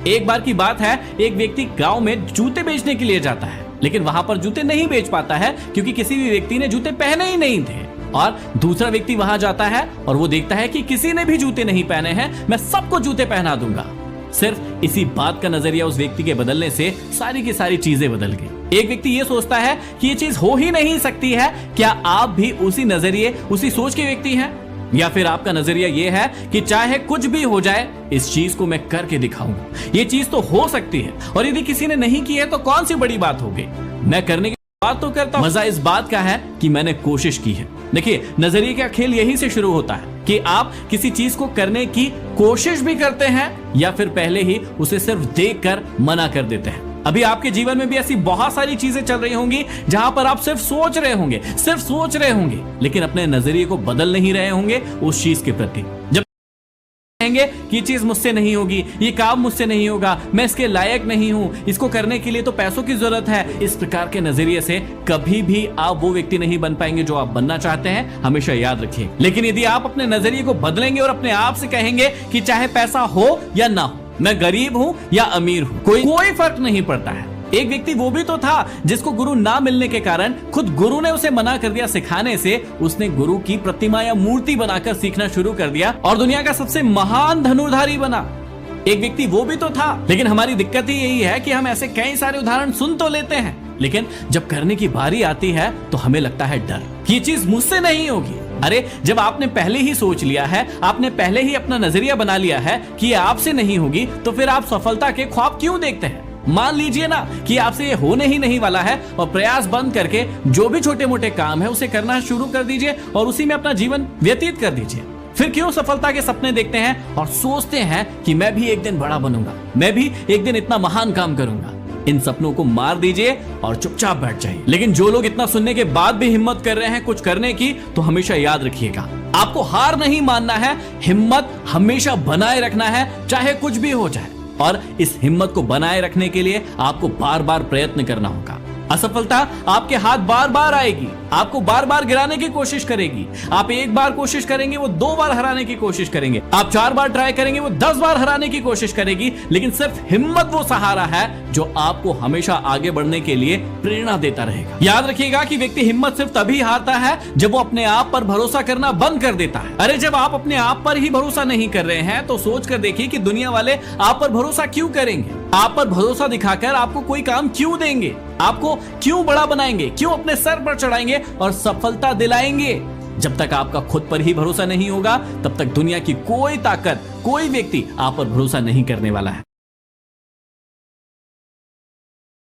एक बार की बात है, एक व्यक्ति गांव में जूते बेचने के लिए जाता है, लेकिन वहां पर जूते नहीं बेच पाता है क्योंकि किसी भी व्यक्ति ने जूते पहने ही नहीं थे। और दूसरा व्यक्ति वहां जाता है और वो देखता है कि किसी ने भी जूते नहीं पहने हैं, मैं सबको जूते पहना दूंगा। सिर्फ इसी बात का नजरिया उस व्यक्ति के बदलने से सारी की सारी चीजें बदल गई। एक व्यक्ति ये सोचता है कि ये चीज हो ही नहीं सकती है। क्या आप भी उसी नजरिए, उसी सोच के व्यक्ति हैं? या फिर आपका नजरिया ये है कि चाहे कुछ भी हो जाए, इस चीज को मैं करके दिखाऊंगा, ये चीज तो हो सकती है, और यदि किसी ने नहीं की है तो कौन सी बड़ी बात हो गई, मैं करने की बात तो करता हूं। मजा इस बात का है कि मैंने कोशिश की है। देखिए, नजरिए का खेल यहीं से शुरू होता है कि आप किसी चीज को करने की कोशिश भी करते हैं या फिर पहले ही उसे सिर्फ देखकर मना कर देते हैं। अभी आपके जीवन में भी ऐसी बहुत सारी चीजें चल रही होंगी जहां पर आप सिर्फ सोच रहे होंगे, लेकिन अपने नजरिए को बदल नहीं रहे होंगे उस चीज के प्रति। जब कहेंगे कि ये चीज मुझसे नहीं होगी, ये काम मुझसे नहीं होगा, मैं इसके लायक नहीं हूं, इसको करने के लिए तो पैसों की जरूरत है, इस प्रकार के नजरिए से कभी भी आप वो व्यक्ति नहीं बन पाएंगे जो आप बनना चाहते हैं, हमेशा याद रखिए। लेकिन यदि आप अपने नजरिए को बदलेंगे और अपने आप से कहेंगे कि चाहे पैसा हो या ना हो, मैं गरीब हूं या अमीर हूं, कोई फर्क नहीं पड़ता है। एक व्यक्ति वो भी तो था जिसको गुरु ना मिलने के कारण खुद गुरु ने उसे मना कर दिया सिखाने से, उसने गुरु की प्रतिमा या मूर्ति बनाकर सीखना शुरू कर दिया और दुनिया का सबसे महान धनुर्धारी बना। एक व्यक्ति वो भी तो था, लेकिन हमारी दिक्कत ही यही है कि हम ऐसे कई सारे उदाहरण सुन तो लेते हैं, लेकिन जब करने की बारी आती है तो हमें लगता है डर कि ये चीज मुझसे नहीं होगी। अरे, जब आपने पहले ही सोच लिया है, आपने पहले ही अपना नजरिया बना लिया है कि ये आपसे नहीं होगी, तो फिर आप सफलता के ख्वाब क्यों देखते हैं? मान लीजिए ना कि आपसे ये होने ही नहीं वाला है और प्रयास बंद करके जो भी छोटे मोटे काम है उसे करना शुरू कर दीजिए और उसी में अपना जीवन व्यतीत कर दीजिए। फिर क्यों सफलता के सपने देखते हैं और सोचते हैं कि मैं भी एक दिन बड़ा बनूंगा, मैं भी एक दिन इतना महान काम करूंगा। इन सपनों को मार दीजिए और चुपचाप बैठ जाइए। लेकिन जो लोग इतना सुनने के बाद भी हिम्मत कर रहे हैं कुछ करने की, तो हमेशा याद रखिएगा, आपको हार नहीं मानना है, हिम्मत हमेशा बनाए रखना है, चाहे कुछ भी हो जाए। और इस हिम्मत को बनाए रखने के लिए आपको बार बार प्रयत्न करना होगा। असफलता आपके हाथ बार बार आएगी, आपको बार बार गिराने की कोशिश करेगी। आप एक बार कोशिश करेंगे, वो 2 बार हराने की कोशिश करेंगे। आप 4 बार ट्राई करेंगे, वो 10 बार हराने की कोशिश करेगी। लेकिन सिर्फ हिम्मत वो सहारा है जो आपको हमेशा आगे बढ़ने के लिए प्रेरणा देता रहेगा। याद रखिएगा कि व्यक्ति हिम्मत सिर्फ तभी हारता है जब वो अपने आप पर भरोसा करना बंद कर देता है। अरे, जब आप अपने आप पर ही भरोसा नहीं कर रहे हैं तो सोच कर देखिए कि दुनिया वाले आप पर भरोसा क्यों करेंगे? आप पर भरोसा दिखाकर आपको कोई काम क्यों देंगे? आपको क्यों बड़ा बनाएंगे? क्यों अपने सर पर चढ़ाएंगे और सफलता दिलाएंगे? जब तक आपका खुद पर ही भरोसा नहीं होगा, तब तक दुनिया की कोई ताकत, कोई व्यक्ति आप पर भरोसा नहीं करने वाला है।